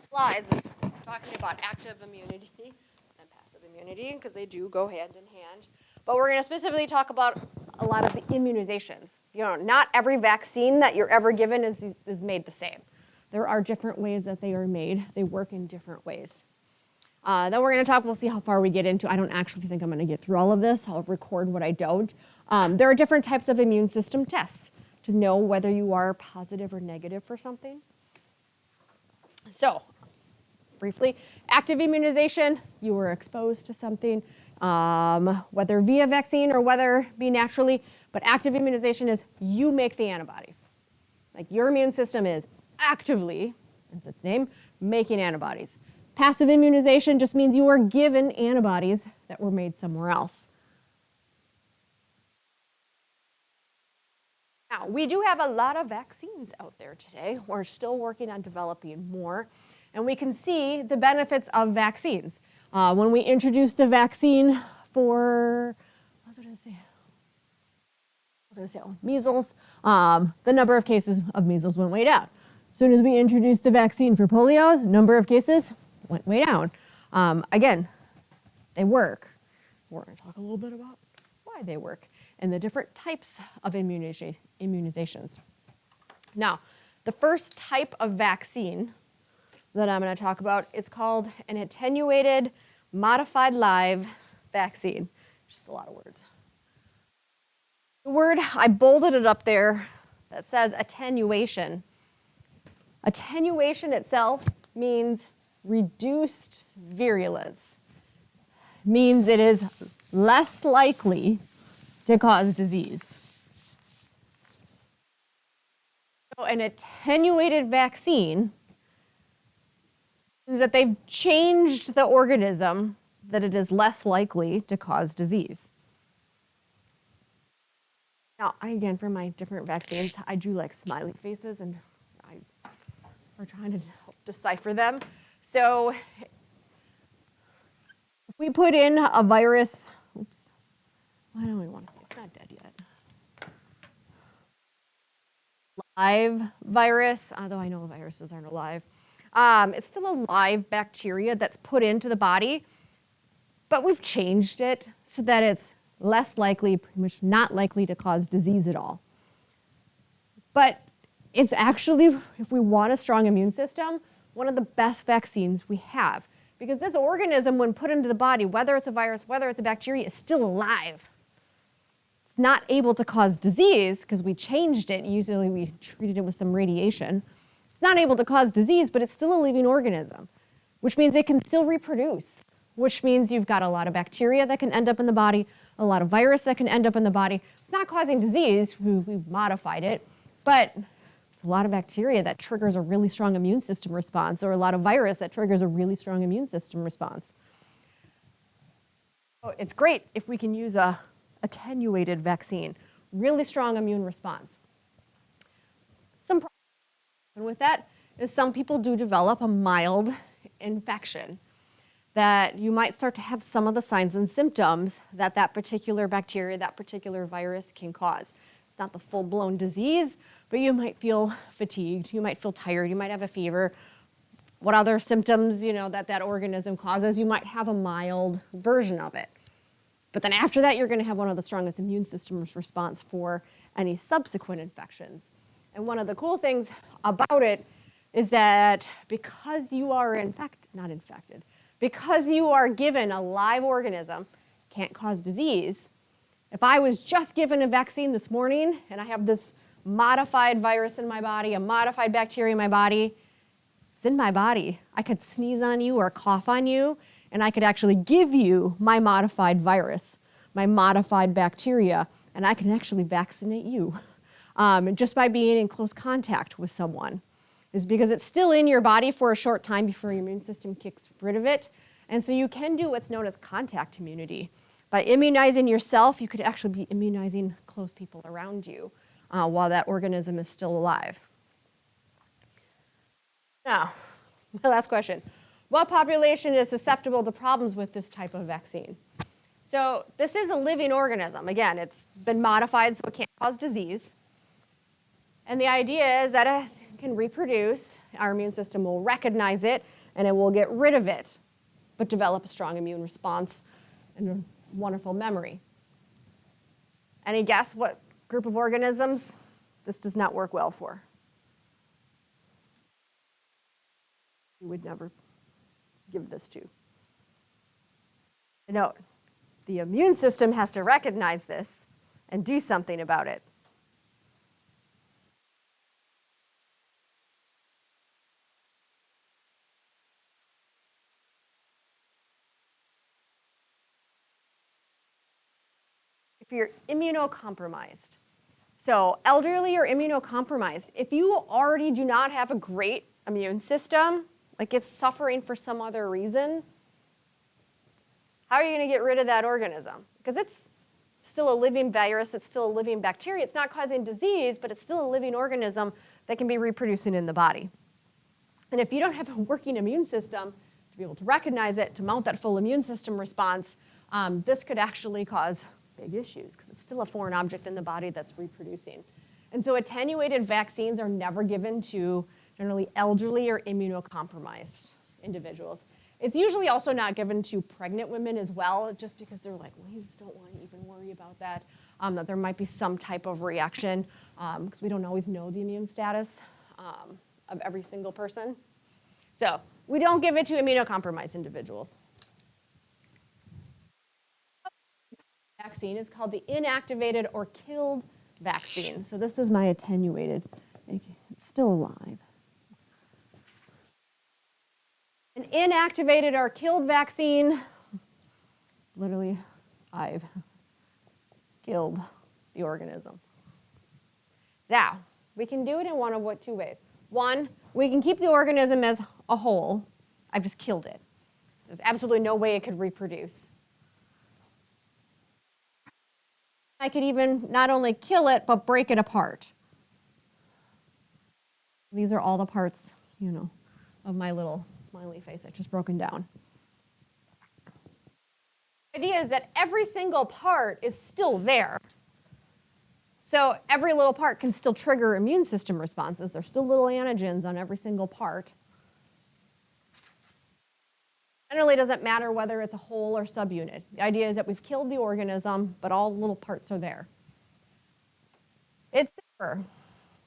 slides is talking about active immunity and passive immunity because they do go hand in hand. But we're going to specifically talk about a lot of the immunizations. Not every vaccine that you're ever given is made the same. There are different ways that they are made. They work in different ways. Then we're going to talk, we'll see how far we get into. I don't actually think I'm going to get through all of this. I'll record what I don't. There are different types of immune system tests to know whether you are positive or negative for something. So, briefly, active immunization, you were exposed to something, whether via vaccine or whether be naturally, but active immunization is you make the antibodies. Like your immune system is actively, as its name, making antibodies. Passive immunization just means you were given antibodies that were made somewhere else. Now, we do have a lot of vaccines out there today. We're still working on developing more. And we can see the benefits of vaccines. When we introduced the vaccine for, measles, the number of cases of measles went way down. As soon as we introduced the vaccine for polio, the number of cases went way down. Again, they work. We're going to talk a little bit about why they work and the different types of immunizations. Now, the first type of vaccine that I'm going to talk about is called an attenuated modified live vaccine. Just a lot of words. The word, I bolded it up there, that says attenuation. Attenuation itself means reduced virulence. Means it is less likely to cause disease. So an attenuated vaccine means that they've changed the organism that it is less likely to cause disease. Now, again, for my different vaccines, I do like smiley faces, and we're trying to help decipher them. So if we put in a virus, why don't we want to say it's not dead yet? Live virus, although I know viruses aren't alive. It's still a live bacteria that's put into the body, but we've changed it so that it's less likely, pretty much not likely to cause disease at all. But it's actually, if we want a strong immune system, one of the best vaccines we have. Because this organism, when put into the body, whether it's a virus, whether it's a bacteria, is still alive. It's not able to cause disease because we changed it. Usually we treated it with some radiation. It's not able to cause disease, but it's still a living organism, which means it can still reproduce, which means you've got a lot of bacteria that can end up in the body, a lot of virus that can end up in the body. It's not causing disease, we've modified it, but it's a lot of bacteria that triggers a really strong immune system response, or a lot of virus that triggers a really strong immune system response. So it's great if we can use a attenuated vaccine, really strong immune response. Some problems with that is some people do develop a mild infection, that you might start to have some of the signs and symptoms that that particular bacteria, that particular virus can cause. It's not the full-blown disease, but you might feel fatigued, you might feel tired, you might have a fever. What other symptoms, that organism causes? You might have a mild version of it. But then after that, you're going to have one of the strongest immune systems response for any subsequent infections. And one of the cool things about it is that because you are because you are given a live organism, can't cause disease. If I was just given a vaccine this morning and I have this modified virus in my body, a modified bacteria in my body, it's in my body. I could sneeze on you or cough on you, and I could actually give you my modified virus, my modified bacteria, and I can actually vaccinate you just by being in close contact with someone. Is because it's still in your body for a short time before your immune system kicks rid of it. And so you can do what's known as contact immunity. By immunizing yourself, you could actually be immunizing close people around you while that organism is still alive. Now, my last question. What population is susceptible to problems with this type of vaccine? So this is a living organism. Again, it's been modified so it can't cause disease. And the idea is that can reproduce, our immune system will recognize it, and it will get rid of it, but develop a strong immune response and a wonderful memory. Any guess what group of organisms this does not work well for? You would never give this to. Note, the immune system has to recognize this and do something about it. If you're immunocompromised, so elderly or immunocompromised, if you already do not have a great immune system, like it's suffering for some other reason, how are you going to get rid of that organism? Because it's still a living virus, it's still a living bacteria, it's not causing disease, but it's still a living organism that can be reproducing in the body. And if you don't have a working immune system to be able to recognize it, to mount that full immune system response, this could actually cause big issues because it's still a foreign object in the body that's reproducing. And so attenuated vaccines are never given to generally elderly or immunocompromised individuals. It's usually also not given to pregnant women as well, just because they're like, well, you just don't want to even worry about that, that there might be some type of reaction, because we don't always know the immune status of every single person. So we don't give it to immunocompromised individuals. Vaccine is called the inactivated or killed vaccine. So this was my attenuated. It's still alive. An inactivated or killed vaccine, literally, I've killed the organism. Now, we can do it in one of two ways. One, we can keep the organism as a whole. I've just killed it. So there's absolutely no way it could reproduce. I could even not only kill it, but break it apart. These are all the parts, of my little smiley face I just broken down. The idea is that every single part is still there. So every little part can still trigger immune system responses. There's still little antigens on every single part. Generally, it doesn't matter whether it's a whole or subunit. The idea is that we've killed the organism, but all the little parts are there. It's safer.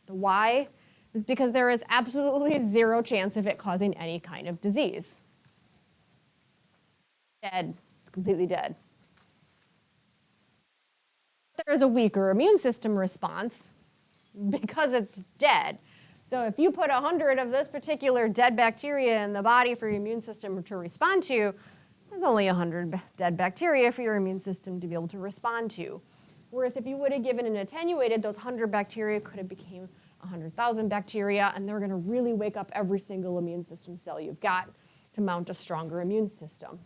The why is because there is absolutely zero chance of it causing any kind of disease. Dead. It's completely dead. There is a weaker immune system response because it's dead. So if you put 100 of this particular dead bacteria in the body for your immune system to respond to, there's only 100 dead bacteria for your immune system to be able to respond to. Whereas if you would have given an attenuated, those 100 bacteria could have become 100,000 bacteria, and they're going to really wake up every single immune system cell you've got to mount a stronger immune system,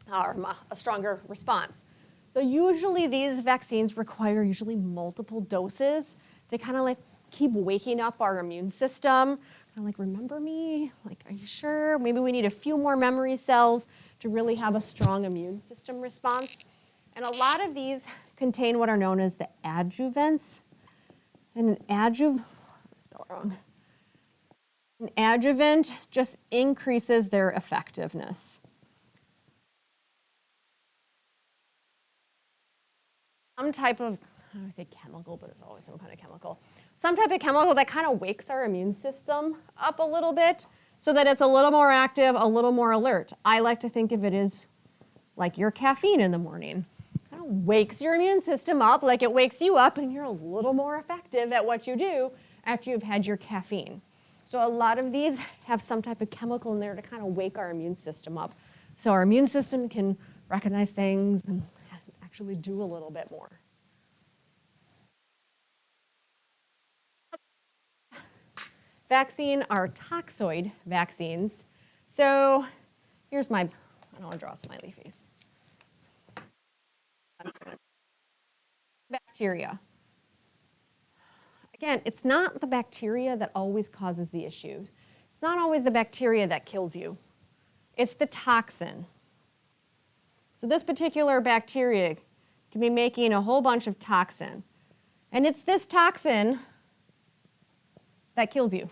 or a stronger response. So usually these vaccines require multiple doses to kind of like keep waking up our immune system. Kind of like, remember me? Like, are you sure? Maybe we need a few more memory cells to really have a strong immune system response. And a lot of these contain what are known as the adjuvants. And an adjuvant just increases their effectiveness. Some type of, I don't want to say chemical, but it's always some kind of chemical. Some type of chemical that kind of wakes our immune system up a little bit so that it's a little more active, a little more alert. I like to think of it as like your caffeine in the morning. It kind of wakes your immune system up like it wakes you up, and you're a little more effective at what you do after you've had your caffeine. So a lot of these have some type of chemical in there to kind of wake our immune system up. So our immune system can recognize things and actually do a little bit more. Vaccine are toxoid vaccines. So here's my, I don't want to draw a smiley face. Bacteria. Again, it's not the bacteria that always causes the issue. It's not always the bacteria that kills you. It's the toxin. So this particular bacteria can be making a whole bunch of toxin. And it's this toxin that kills you.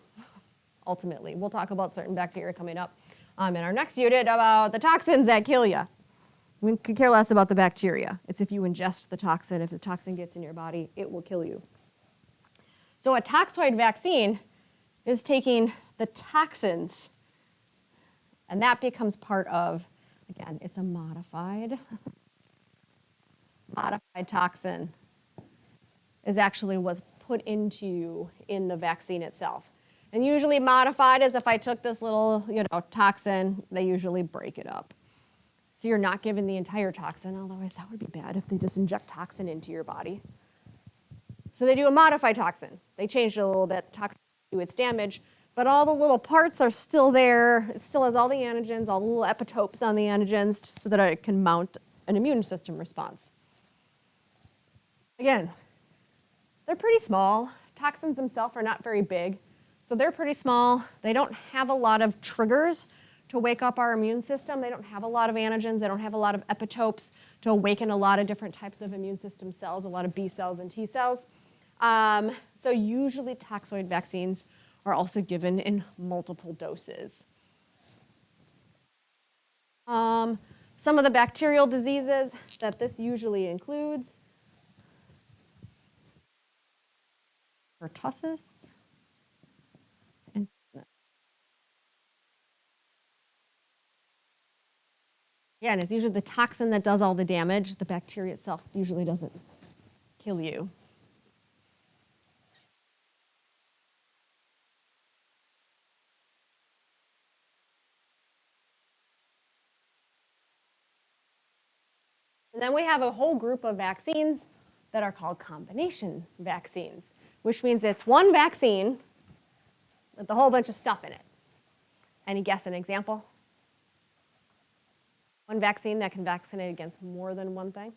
ultimately. We'll talk about certain bacteria coming up in our next unit about the toxins that kill you. We could care less about the bacteria. It's if you ingest the toxin, if the toxin gets in your body, it will kill you. So a toxoid vaccine is taking the toxins, and that becomes part of, again, it's a modified toxin is actually was put into you in the vaccine itself. And usually modified is if I took this little, toxin, they usually break it up. So you're not given the entire toxin, otherwise that would be bad if they just inject toxin into your body. So they do a modified toxin. They changed it a little bit, toxin do its damage, but all the little parts are still there. It still has all the antigens, all the little epitopes on the antigens so that it can mount an immune system response. Again, they're pretty small. Toxins themselves are not very big, so they're pretty small. They don't have a lot of triggers to wake up our immune system. They don't have a lot of antigens. They don't have a lot of epitopes to awaken a lot of different types of immune system cells, a lot of B cells and T cells. So usually toxoid vaccines are also given in multiple doses. Some of the bacterial diseases that this usually includes: pertussis and again, it's usually the toxin that does all the damage. The bacteria itself usually doesn't kill you. And then we have a whole group of vaccines that are called combination vaccines, which means it's one vaccine with a whole bunch of stuff in it. Any guess an example? One vaccine that can vaccinate against more than one thing?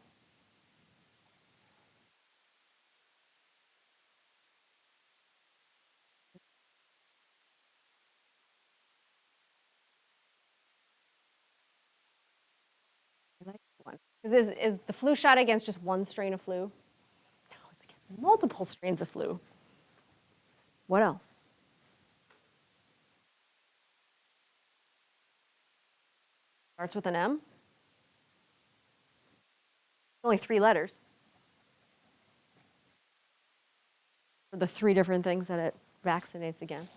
Is the flu shot against just one strain of flu? No, it's against multiple strains of flu. What else? Starts with an M? Only 3 letters. For the 3 different things that it vaccinates against.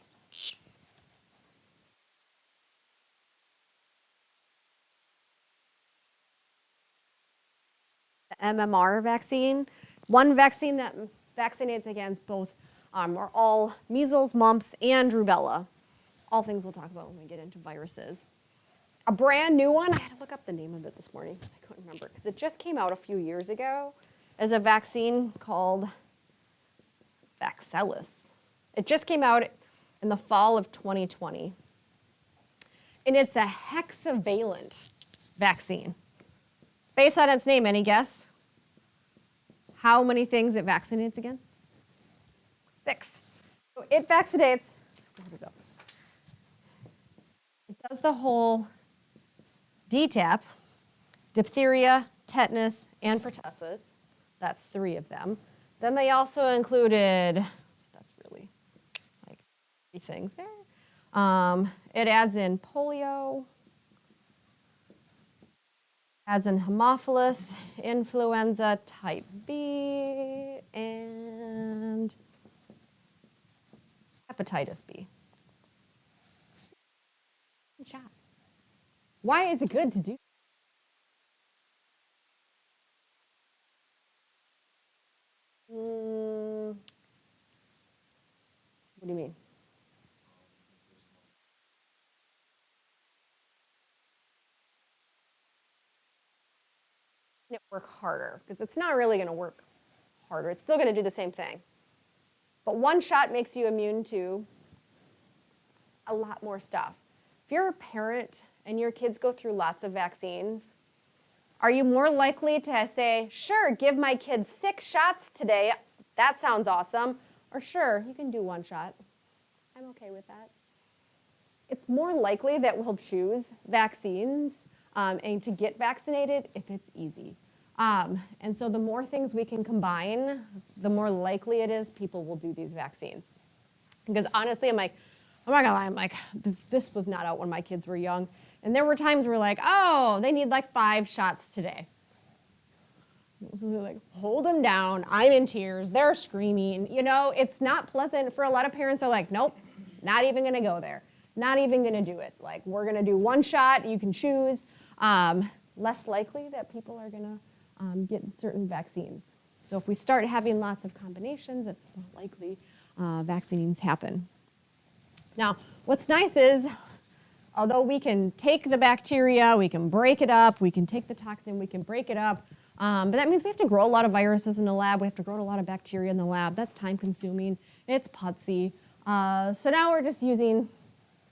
The MMR vaccine, one vaccine that vaccinates against both or all measles, mumps, and rubella. All things we'll talk about when we get into viruses. A brand new one, I had to look up the name of it this morning because I couldn't remember, because it just came out a few years ago as a vaccine called Vaxelis. It just came out in the fall of 2020. And it's a hexavalent vaccine. Based on its name, any guess? How many things it vaccinates against? 6. So it vaccinates, it does the whole DTaP, diphtheria, tetanus, and pertussis. That's 3 of them. Then they also included, so that's really like 3 things there. It adds in polio, adds in Haemophilus, influenza type B, and hepatitis B. Shot. Why is it good to do? What do you mean? It work harder, because it's not really going to work harder. It's still going to do the same thing. But one shot makes you immune to a lot more stuff. If you're a parent and your kids go through lots of vaccines, are you more likely to say, sure, give my kids 6 shots today, that sounds awesome, or sure, you can do 1 shot, I'm okay with that? It's more likely that we'll choose vaccines and to get vaccinated if it's easy. And so the more things we can combine, the more likely it is people will do these vaccines. Because honestly, I'm like, I'm not gonna lie, I'm like, this was not out when my kids were young. And there were times where like, oh, they need like 5 shots today. So they're like, hold them down, I'm in tears, they're screaming. You know, it's not pleasant for a lot of parents are like, nope, not even gonna go there. Not even gonna do it. Like, we're gonna do 1 shot, you can choose. Less likely that people are gonna get certain vaccines. So if we start having lots of combinations, it's more likely vaccines happen. Now, what's nice is, although we can take the bacteria, we can break it up, we can take the toxin, we can break it up, but that means we have to grow a lot of viruses in the lab, we have to grow a lot of bacteria in the lab. That's time consuming, it's putsy. So now we're just using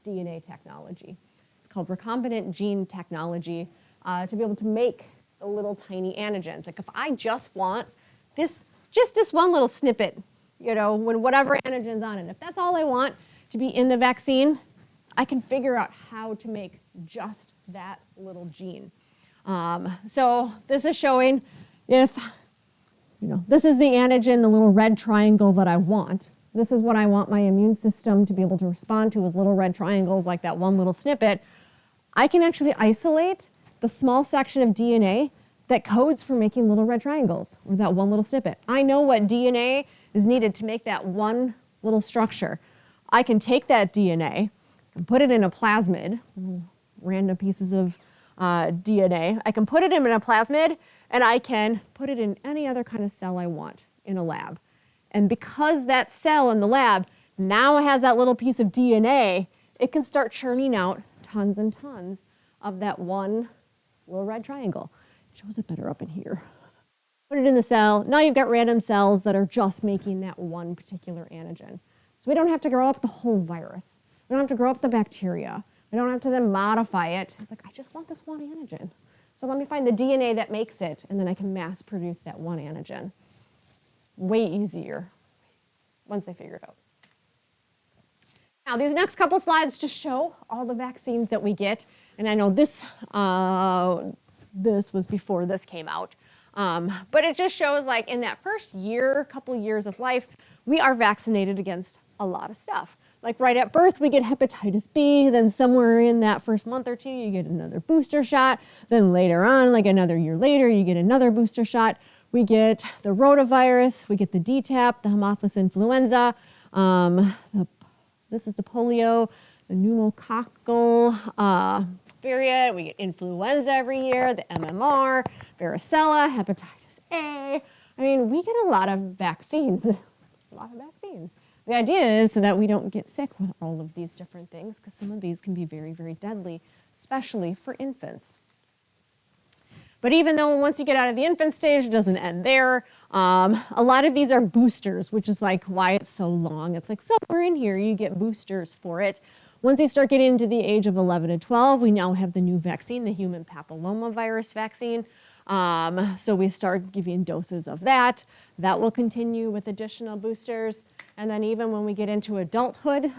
DNA technology. It's called recombinant gene technology to be able to make the little tiny antigens. Like if I just want this one little snippet, you know, when whatever antigen's on it, if that's all I want to be in the vaccine, I can figure out how to make just that little gene. So this is showing if, you know, this is the antigen, the little red triangle that I want. This is what I want my immune system to be able to respond to as little red triangles like that one little snippet. I can actually isolate the small section of DNA that codes for making little red triangles or that one little snippet. I know what DNA is needed to make that one little structure. I can take that DNA and put it in a plasmid, random pieces of DNA. I can put it in a plasmid and I can put it in any other kind of cell I want in a lab. And because that cell in the lab now has that little piece of DNA, it can start churning out tons and tons of that one little red triangle. It shows it better up in here. Put it in the cell. Now you've got random cells that are just making that one particular antigen. So we don't have to grow up the whole virus. We don't have to grow up the bacteria. We don't have to then modify it. It's like, I just want this one antigen. So let me find the DNA that makes it, and then I can mass produce that one antigen. Way easier once they figure it out. Now, these next couple slides just show all the vaccines that we get. And I know this was before this came out. But it just shows like in that first year, couple years of life, we are vaccinated against a lot of stuff. Like right at birth, we get hepatitis B. Then somewhere in that first month or two, you get another booster shot. Then later on, like another year later, you get another booster shot. We get the rotavirus, we get the DTaP, the Haemophilus influenza, this is the polio, the pneumococcal variant, we get influenza every year, the MMR, varicella, hepatitis A. I mean, we get a lot of vaccines, The idea is so that we don't get sick with all of these different things, because some of these can be very, very deadly, especially for infants. But even though once you get out of the infant stage, it doesn't end there. A lot of these are boosters, which is like why it's so long. It's like somewhere in here you get boosters for it. Once you start getting into the age of 11 and 12, we now have the new vaccine, the human papillomavirus vaccine. So we start giving doses of that. That will continue with additional boosters. And then even when we get into adulthood,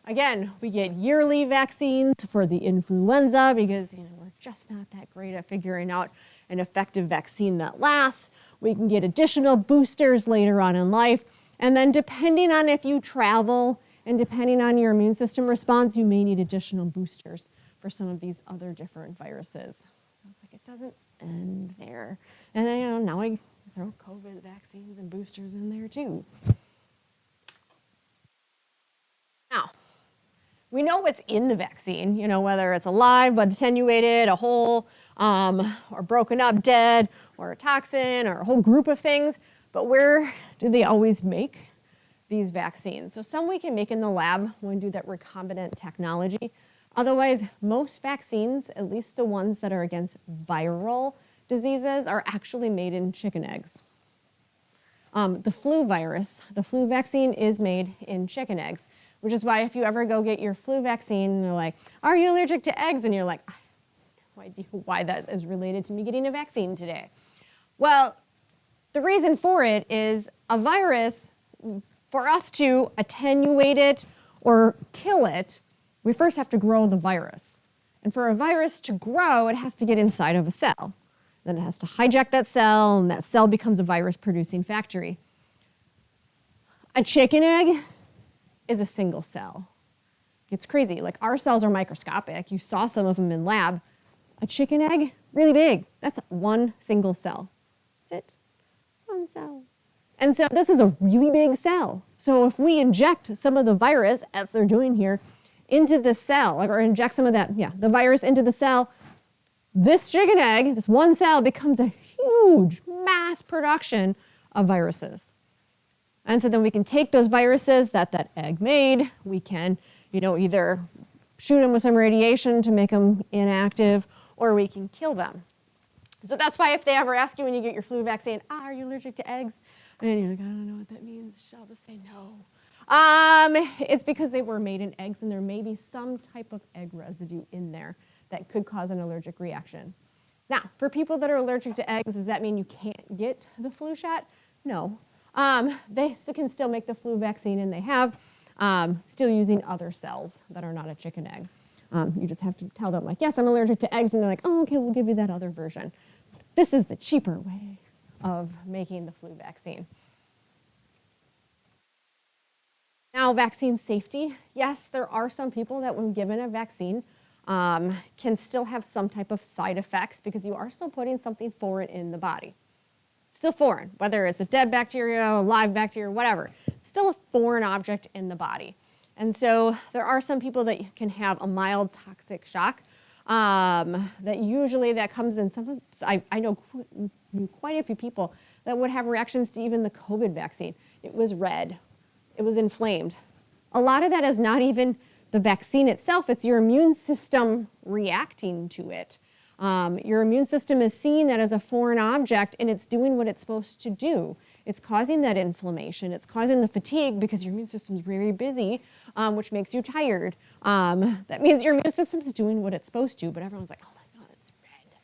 again, we get yearly vaccines for the influenza because we're just not that great at figuring out an effective vaccine that lasts. We can get additional boosters later on in life. And then depending on if you travel and depending on your immune system response, you may need additional boosters for some of these other different viruses. So it's like it doesn't end there. And now I throw COVID vaccines and boosters in there too. Now, we know what's in the vaccine, whether it's alive but attenuated, a whole, or broken up, dead, or a toxin, or a whole group of things. But where do they always make these vaccines? So some we can make in the lab when we do that recombinant technology. Otherwise, most vaccines, at least the ones that are against viral diseases, are actually made in chicken eggs. The flu virus, the flu vaccine is made in chicken eggs, which is why if you ever go get your flu vaccine, and they're like, are you allergic to eggs? And you're like, I have no idea why that is related to me getting a vaccine today. Well, the reason for it is a virus, for us to attenuate it or kill it, we first have to grow the virus. And for a virus to grow, it has to get inside of a cell. Then it has to hijack that cell, and that cell becomes a virus-producing factory. A chicken egg is a single cell. It's crazy. Like our cells are microscopic. You saw some of them in lab. A chicken egg, really big. That's one single cell. That's it. One cell. And so this is a really big cell. So if we inject some of the virus, as they're doing here, into the cell, or inject some of that, the virus into the cell, this chicken egg, this one cell, becomes a huge mass production of viruses. And so then we can take those viruses that egg made, we can, either shoot them with some radiation to make them inactive, or we can kill them. So that's why if they ever ask you when you get your flu vaccine, are you allergic to eggs? And you're like, I don't know what that means. I'll just say no. It's because they were made in eggs and there may be some type of egg residue in there that could cause an allergic reaction. Now, for people that are allergic to eggs, does that mean you can't get the flu shot? No. They can still make the flu vaccine, and they have, still using other cells that are not a chicken egg. You just have to tell them, like, yes, I'm allergic to eggs, and they're like, oh, okay, we'll give you that other version. This is the cheaper way of making the flu vaccine. Now, vaccine safety. Yes, there are some people that when given a vaccine can still have some type of side effects because you are still putting something foreign in the body. Still foreign, whether it's a dead bacteria, a live bacteria, whatever. Still a foreign object in the body. And so there are some people that can have a mild toxic shock that usually that comes in some, I know quite a few people that would have reactions to even the COVID vaccine. It was red, it was inflamed. A lot of that is not even the vaccine itself, it's your immune system reacting to it. Your immune system is seeing that as a foreign object and it's doing what it's supposed to do. It's causing that inflammation, it's causing the fatigue because your immune system's very busy, which makes you tired. That means your immune system's doing what it's supposed to, but everyone's like, oh my God, it's red.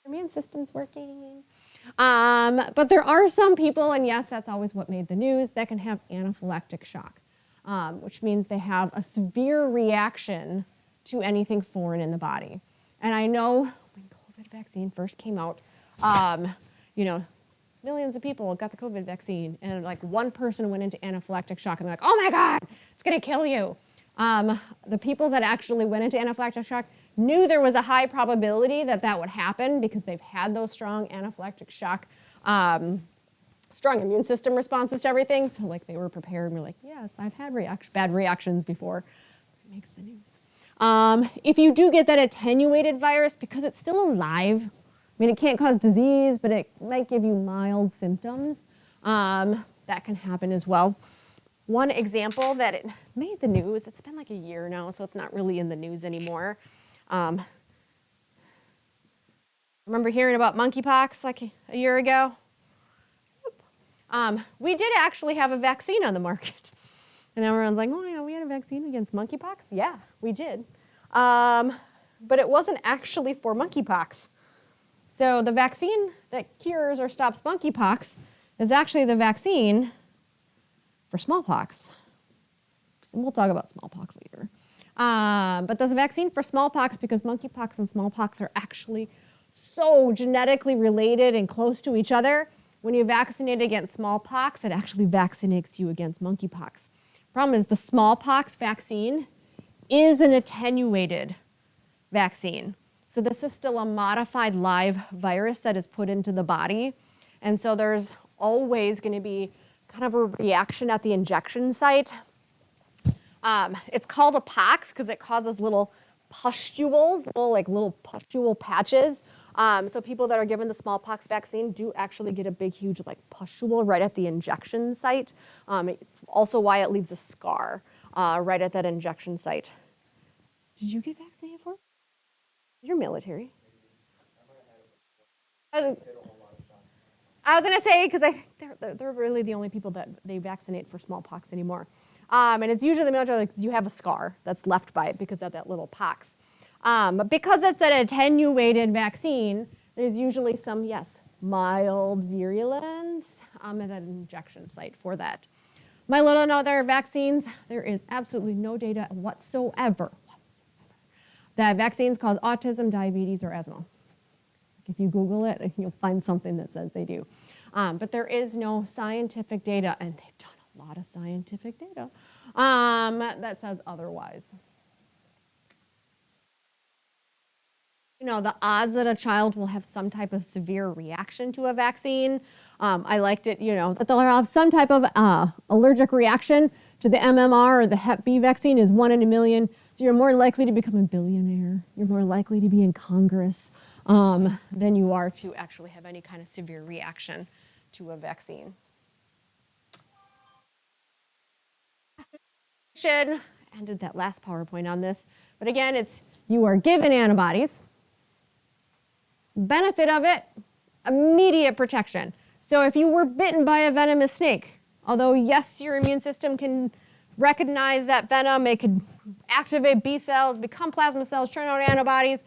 Your immune system's working. But there are some people, and yes, that's always what made the news, that can have anaphylactic shock, which means they have a severe reaction to anything foreign in the body. And I know when COVID vaccine first came out, millions of people got the COVID vaccine, and like one person went into anaphylactic shock, and they're like, oh my God, it's gonna kill you. The people that actually went into anaphylactic shock knew there was a high probability that that would happen because they've had those strong anaphylactic shock, strong immune system responses to everything. So like they were prepared and were like, yes, I've had bad reactions before. It makes the news. If you do get that attenuated virus, because it's still alive, I mean, it can't cause disease, but it might give you mild symptoms. That can happen as well. One example that it made the news, it's been like a year now, so it's not really in the news anymore. Remember hearing about monkeypox like a year ago? We did actually have a vaccine on the market. And everyone's like, oh yeah, we had a vaccine against monkeypox? Yeah, we did. But it wasn't actually for monkeypox. So the vaccine that cures or stops monkeypox is actually the vaccine for smallpox. So we'll talk about smallpox later. But there's a vaccine for smallpox because monkeypox and smallpox are actually so genetically related and close to each other. When you vaccinate against smallpox, it actually vaccinates you against monkeypox. Problem is the smallpox vaccine is an attenuated vaccine. So this is still a modified live virus that is put into the body. And so there's always going to be kind of a reaction at the injection site. It's called a pox because it causes little pustules, little pustule patches. So people that are given the smallpox vaccine do actually get a big, huge pustule right at the injection site. It's also why it leaves a scar right at that injection site. Did you get vaccinated for it? You're military. I was going to say, because they're really the only people that they vaccinate for smallpox anymore. And it's usually the military because you have a scar that's left by it because of that little pox. But because it's an attenuated vaccine, there's usually some, mild virulence at that injection site for that. My little other vaccines, there is absolutely no data whatsoever that vaccines cause autism, diabetes, or asthma. If you Google it, you'll find something that says they do. But there is no scientific data, and they've done a lot of scientific data that says otherwise. You know, the odds that a child will have some type of severe reaction to a vaccine, I liked it, you know, that they'll have some type of allergic reaction to the MMR or the Hep B vaccine is 1 in a million. So you're more likely to become a billionaire. You're more likely to be in Congress than you are to actually have any kind of severe reaction to a vaccine. I ended that last PowerPoint on this, but again, it's you are given antibodies. Benefit of it, immediate protection. So if you were bitten by a venomous snake, although yes, your immune system can recognize that venom, it could activate B cells, become plasma cells, turn out antibodies,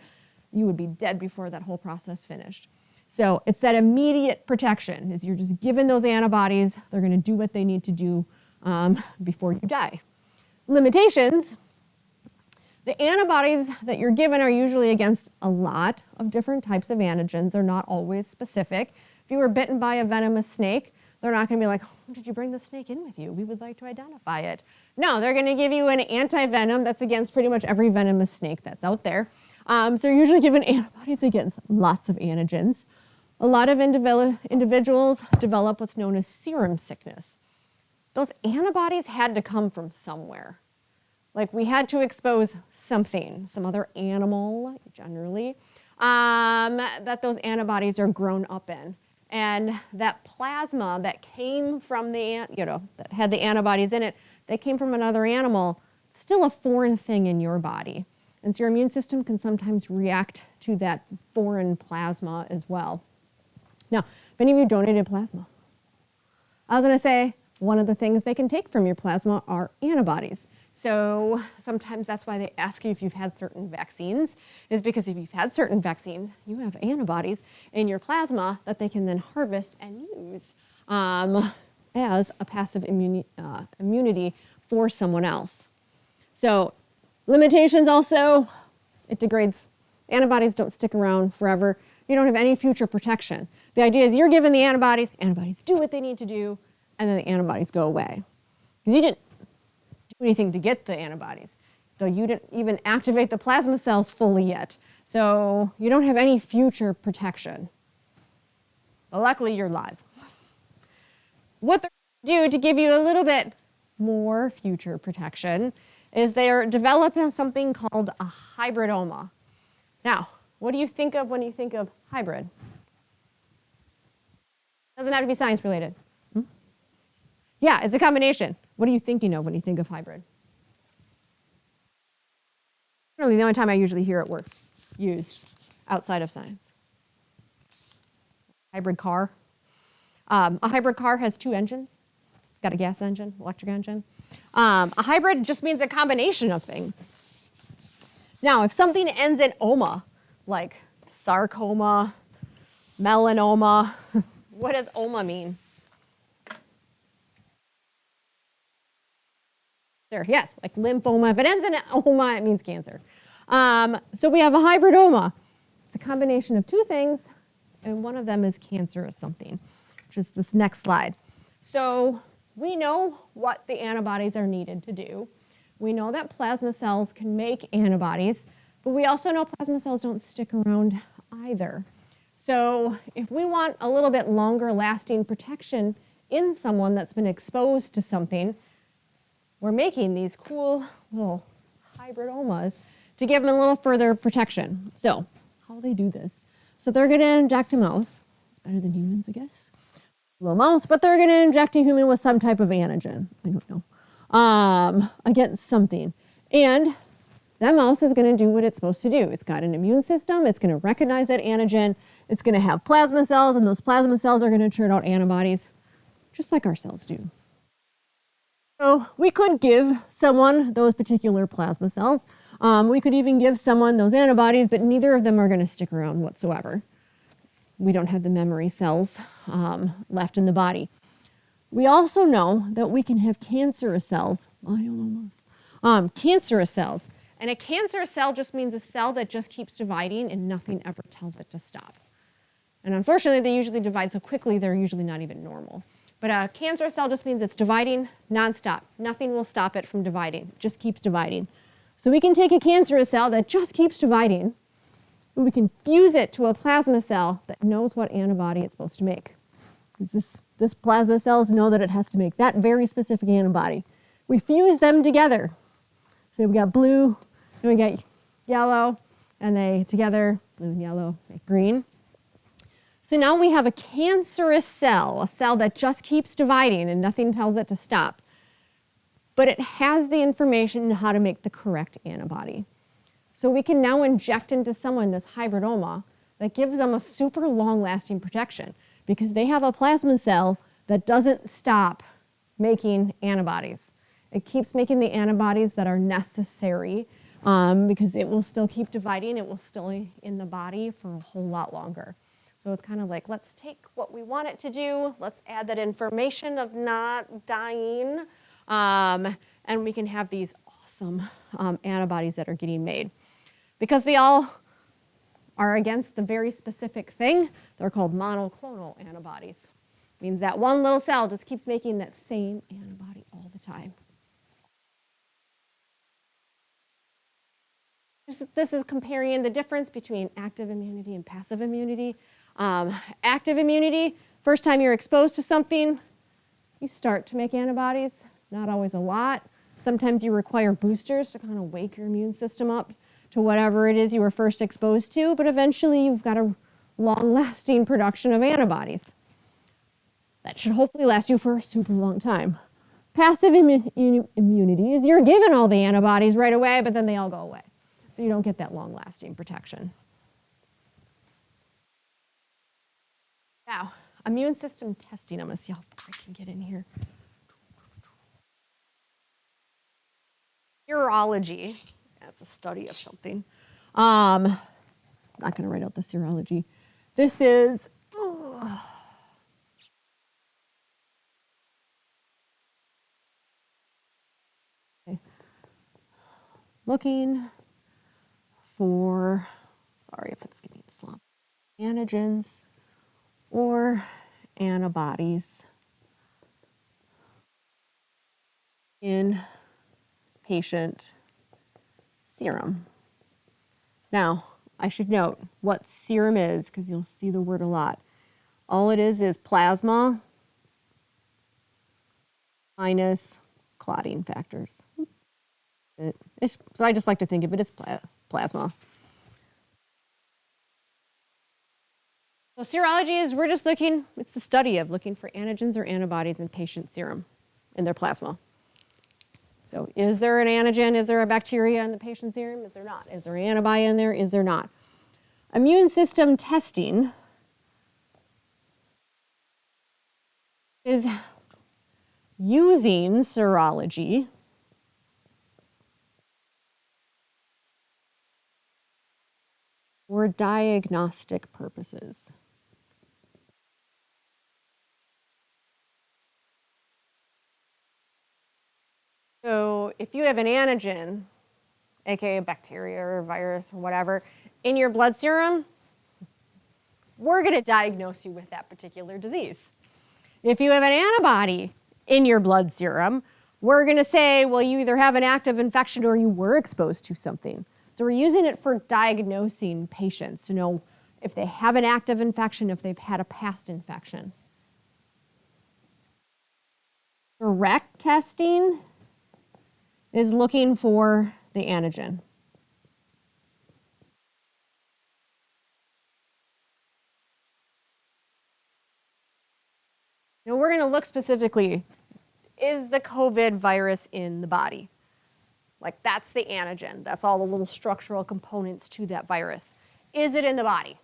you would be dead before that whole process finished. So it's that immediate protection, is you're just given those antibodies, they're gonna do what they need to do before you die. Limitations, the antibodies that you're given are usually against a lot of different types of antigens. They're not always specific. If you were bitten by a venomous snake, they're not going to be like, oh, did you bring the snake in with you? We would like to identify it. No, they're going to give you an anti-venom that's against pretty much every venomous snake that's out there. So you're usually given antibodies against lots of antigens. A lot of individuals develop what's known as serum sickness. Those antibodies had to come from somewhere. Like we had to expose something, some other animal generally, that those antibodies are grown up in. And that plasma that came from the, that had the antibodies in it, that came from another animal, it's still a foreign thing in your body. And so your immune system can sometimes react to that foreign plasma as well. Now, if any of you donated plasma, I was gonna say, one of the things they can take from your plasma are antibodies. So sometimes that's why they ask you if you've had certain vaccines, is because if you've had certain vaccines, you have antibodies in your plasma that they can then harvest and use as a passive immunity for someone else. So limitations also, it degrades. Antibodies don't stick around forever. You don't have any future protection. The idea is you're given the antibodies do what they need to do, and then the antibodies go away. Because you didn't do anything to get the antibodies, though you didn't even activate the plasma cells fully yet. So you don't have any future protection. But luckily, you're live. What they're going to do to give you a little bit more future protection is they're developing something called a hybridoma. Now, what do you think of when you think of hybrid? Doesn't have to be science related. Yeah, it's a combination. What are you thinking of when you think of hybrid? Really, the only time I usually hear it used outside of science. Hybrid car. A hybrid car has 2 engines. It's got a gas engine, electric engine. A hybrid just means a combination of things. Now, if something ends in oma, like sarcoma, melanoma, what does oma mean? Yes, like lymphoma. If it ends in oma, it means cancer. So we have a hybridoma. It's a combination of 2 things, and one of them is cancerous something, which is this next slide. So we know what the antibodies are needed to do. We know that plasma cells can make antibodies, but we also know plasma cells don't stick around either. So if we want a little bit longer lasting protection in someone that's been exposed to something, we're making these cool little hybridomas to give them a little further protection. So how will they do this? So they're going to inject a mouse. It's better than humans, I guess. A little mouse, but they're going to inject a human with some type of antigen. I don't know. Against something. And that mouse is going to do what it's supposed to do. It's got an immune system. It's going to recognize that antigen. It's going to have plasma cells, and those plasma cells are going to churn out antibodies, just like our cells do. So we could give someone those particular plasma cells. We could even give someone those antibodies, but neither of them are going to stick around whatsoever. We don't have the memory cells left in the body. We also know that we can have cancerous cells, myelomas, cancerous cells. And a cancerous cell just means a cell that just keeps dividing and nothing ever tells it to stop. And unfortunately, they usually divide so quickly, they're usually not even normal. But a cancerous cell just means it's dividing nonstop. Nothing will stop it from dividing. It just keeps dividing. So we can take a cancerous cell that just keeps dividing, and we can fuse it to a plasma cell that knows what antibody it's supposed to make. Because this plasma cells know that it has to make that very specific antibody. We fuse them together. So we got blue, then we got yellow, and they together, blue and yellow, make green. So now we have a cancerous cell, a cell that just keeps dividing and nothing tells it to stop. But it has the information on how to make the correct antibody. So we can now inject into someone this hybridoma that gives them a super long-lasting protection because they have a plasma cell that doesn't stop making antibodies. It keeps making the antibodies that are necessary because it will still keep dividing. It will still be in the body for a whole lot longer. So it's kind of like, let's take what we want it to do, let's add that information of not dying, and we can have these awesome antibodies that are getting made. Because they all are against the very specific thing, they're called monoclonal antibodies. It means that one little cell just keeps making that same antibody all the time. This is comparing the difference between active immunity and passive immunity. Active immunity, first time you're exposed to something, you start to make antibodies, not always a lot. Sometimes you require boosters to kind of wake your immune system up to whatever it is you were first exposed to, but eventually you've got a long-lasting production of antibodies. That should hopefully last you for a super long time. Passive immunity is you're given all the antibodies right away, but then they all go away. So you don't get that long-lasting protection. Now, immune system testing. I'm going to see how far I can get in here. Serology. That's a study of something. I'm not going to write out the serology. This is okay. Looking for, sorry if it's getting sloppy, antigens or antibodies in patient serum. Now, I should note what serum is because you'll see the word a lot. All it is plasma minus clotting factors. So I just like to think of it as plasma. So serology is we're just looking, it's the study of looking for antigens or antibodies in patient serum, in their plasma. So is there an antigen? Is there a bacteria in the patient's serum? Is there not? Is there an antibody in there? Is there not? Immune system testing is using serology for diagnostic purposes. So if you have an antigen, aka bacteria or virus or whatever, in your blood serum, we're going to diagnose you with that particular disease. If you have an antibody in your blood serum, we're going to say, well, you either have an active infection or you were exposed to something. So we're using it for diagnosing patients to know if they have an active infection, if they've had a past infection. Direct testing is looking for the antigen. Now we're going to look specifically, is the COVID virus in the body? Like that's the antigen. That's all the little structural components to that virus. Is it in the body?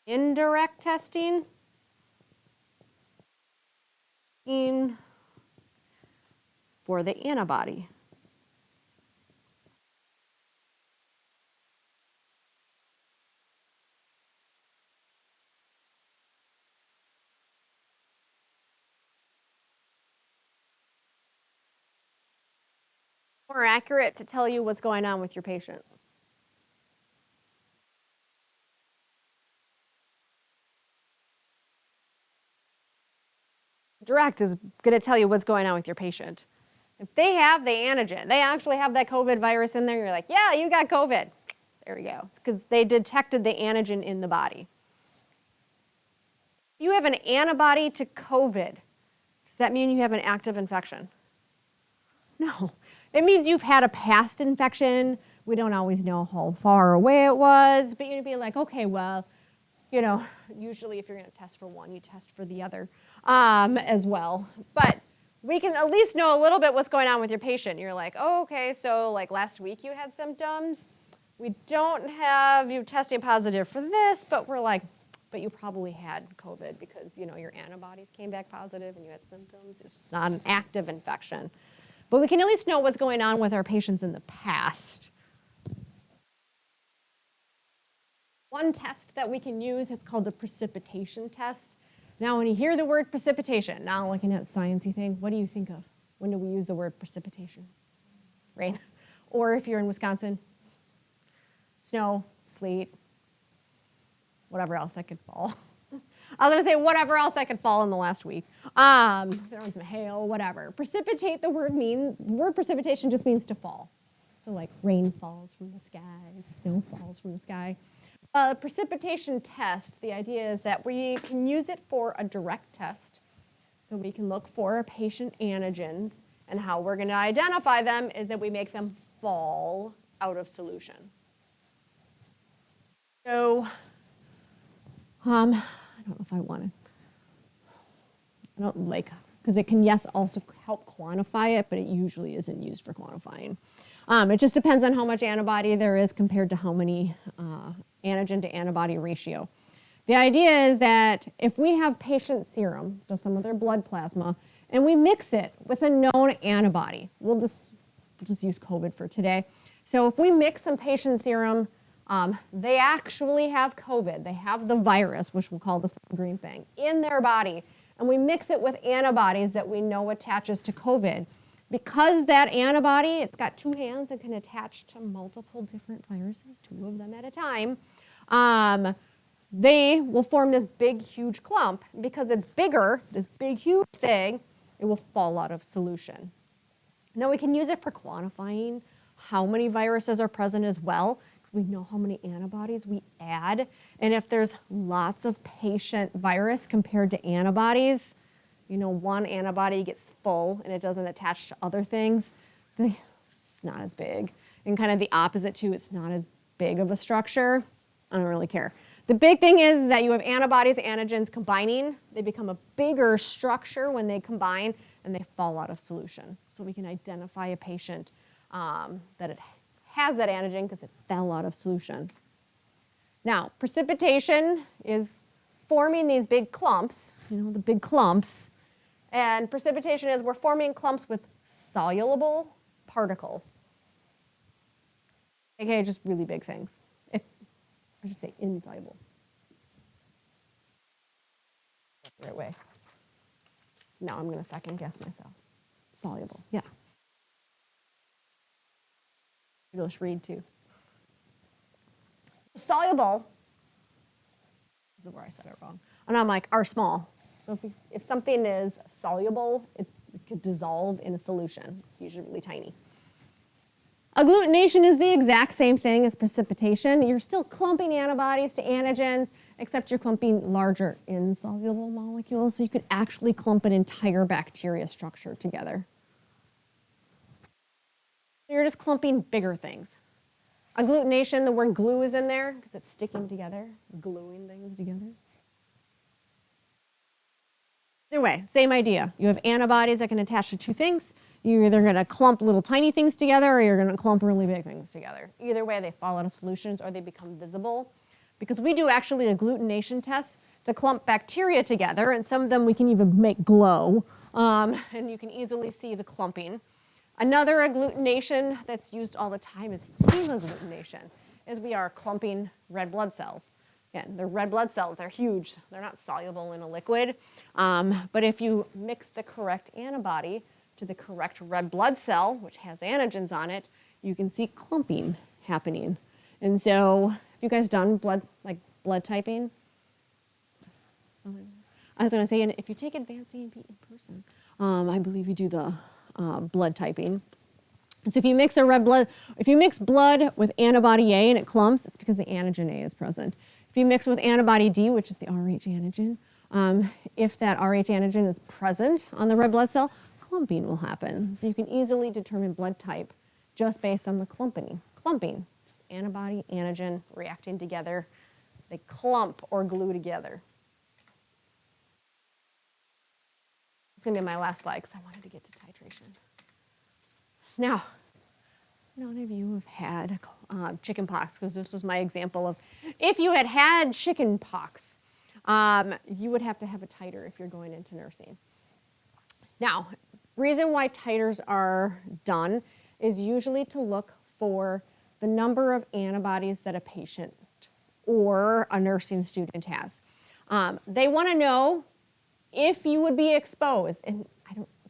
Indirect testing for the antibody. More accurate to tell you what's going on with your patient. direct is going to tell you what's going on with your patient. If they have the antigen, they actually have that COVID virus in there, you're like, yeah, you got COVID. There we go, because they detected the antigen in the body. If you have an antibody to COVID, does that mean you have an active infection? No. It means you've had a past infection. We don't always know how far away it was, but you'd be like, okay, well, usually if you're going to test for one, you test for the other as well. But we can at least know a little bit what's going on with your patient. You're like, oh, okay, so like last week you had symptoms. We don't have you testing positive for this, but we're like, but you probably had COVID because, your antibodies came back positive and you had symptoms. It's not an active infection. But we can at least know what's going on with our patients in the past. One test that we can use, it's called the precipitation test. Now, when you hear the word precipitation, now looking at sciencey thing, what do you think of? When do we use the word precipitation? Rain. Or if you're in Wisconsin, snow, sleet, whatever else that could fall. I was going to say whatever else that could fall in the last week. Throwing some hail, whatever. Precipitate, the word precipitation just means to fall. So like rain falls from the sky, snow falls from the sky. Precipitation test, the idea is that we can use it for a direct test. So we can look for patient antigens, and how we're going to identify them is that we make them fall out of solution. So, I don't know if I want to, because it can, yes, also help quantify it, but it usually isn't used for quantifying. It just depends on how much antibody there is compared to how many antigen to antibody ratio. The idea is that if we have patient serum, so some of their blood plasma, and we mix it with a known antibody, we'll just use COVID for today. So if we mix some patient serum, they actually have COVID. They have the virus, which we'll call the green thing, in their body, and we mix it with antibodies that we know attaches to COVID. Because that antibody, it's got two hands and can attach to multiple different viruses, 2 of them at a time, they will form this big, huge clump. Because it's bigger, this big, huge thing, it will fall out of solution. Now we can use it for quantifying how many viruses are present as well, because we know how many antibodies we add. And if there's lots of patient virus compared to antibodies, one antibody gets full and it doesn't attach to other things, it's not as big. And kind of the opposite too, it's not as big of a structure. I don't really care. The big thing is that you have antibodies, antigens combining. They become a bigger structure when they combine and they fall out of solution. So we can identify a patient that it has that antigen because it fell out of solution. Now, precipitation is forming these big clumps, the big clumps. And precipitation is we're forming clumps with soluble particles. Okay, just really big things. I should say insoluble. That's the right way. Now I'm going to second guess myself. Soluble, yeah. English read too. Soluble, this is where I said it wrong. And I'm like, are small. So if something is soluble, it could dissolve in a solution. It's usually really tiny. Agglutination is the exact same thing as precipitation. You're still clumping antibodies to antigens, except you're clumping larger insoluble molecules, so you could actually clump an entire bacteria structure together. You're just clumping bigger things. Agglutination, the word glue is in there because it's sticking together, gluing things together. Either way, same idea. You have antibodies that can attach to 2 things. You're either going to clump little tiny things together or you're going to clump really big things together. Either way, they fall out of solutions or they become visible. Because we do actually agglutination tests to clump bacteria together, and some of them we can even make glow, and you can easily see the clumping. Another agglutination that's used all the time is hemagglutination, is we are clumping red blood cells. Again, they're red blood cells, they're huge, they're not soluble in a liquid, but if you mix the correct antibody to the correct red blood cell, which has antigens on it, you can see clumping happening. And so, have you guys done blood typing? I was going to say, and if you take advanced A&P in person, I believe you do the blood typing. So if you mix blood with antibody A and it clumps, it's because the antigen A is present. If you mix with antibody D, which is the Rh antigen, if that Rh antigen is present on the red blood cell, clumping will happen. So you can easily determine blood type just based on the clumping. Clumping, just antibody, antigen reacting together. They clump or glue together. It's going to be my last slide because I wanted to get to titration. Now, none of you have had chicken pox, because this was my example of if you had had chicken pox, you would have to have a titer if you're going into nursing. Now, reason why titers are done is usually to look for the number of antibodies that a patient or a nursing student has. They want to know if you would be exposed, and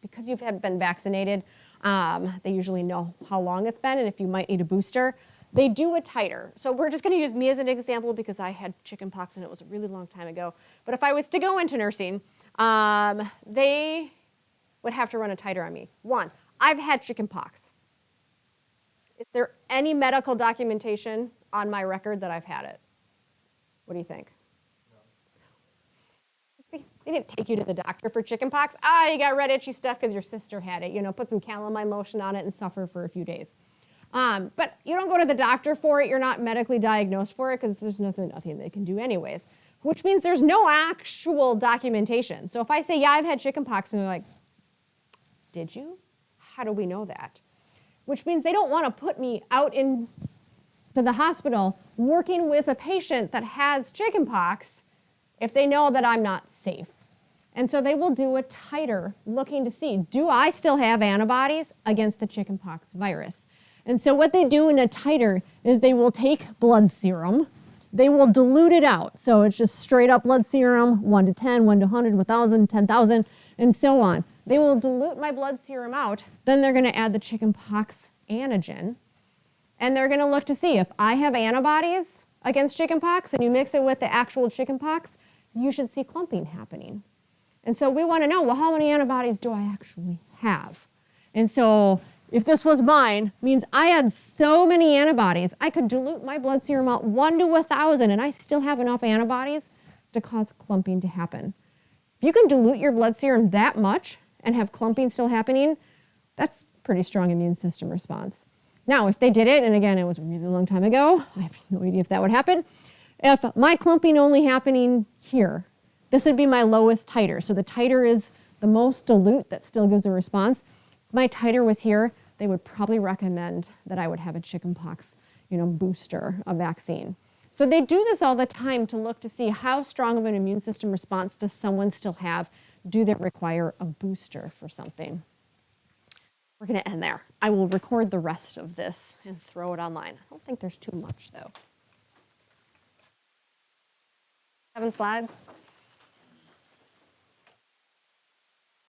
because you've been vaccinated, they usually know how long it's been and if you might need a booster. They do a titer. So we're just going to use me as an example because I had chicken pox and it was a really long time ago. But if I was to go into nursing, they would have to run a titer on me. 1, I've had chicken pox. Is there any medical documentation on my record that I've had it? What do you think? They didn't take you to the doctor for chicken pox. You got red itchy stuff because your sister had it. Put some calamine lotion on it and suffer for a few days. But you don't go to the doctor for it. You're not medically diagnosed for it because there's nothing they can do anyways, which means there's no actual documentation. So if I say, yeah, I've had chicken pox, and they're like, did you? How do we know that? Which means they don't want to put me out into the hospital working with a patient that has chicken pox if they know that I'm not safe. And so they will do a titer looking to see, do I still have antibodies against the chickenpox virus? And so what they do in a titer is they will take blood serum, they will dilute it out. So it's just straight up blood serum, 1 to 10, 1 to 100, 1,000, 10,000, and so on. They will dilute my blood serum out, then they're going to add the chickenpox antigen, and they're going to look to see if I have antibodies against chickenpox and you mix it with the actual chickenpox, you should see clumping happening. And so we want to know, well, how many antibodies do I actually have? And so if this was mine, means I had so many antibodies, I could dilute my blood serum out 1 to 1,000 and I still have enough antibodies to cause clumping to happen. If you can dilute your blood serum that much and have clumping still happening, that's pretty strong immune system response. Now, if they did it, and again, it was a really long time ago, I have no idea if that would happen. If my clumping only happening here, this would be my lowest titer. So the titer is the most dilute that still gives a response. If my titer was here, they would probably recommend that I would have a chickenpox, booster, a vaccine. So they do this all the time to look to see how strong of an immune system response does someone still have. Do they require a booster for something? We're going to end there. I will record the rest of this and throw it online. I don't think there's too much, though. 7 slides.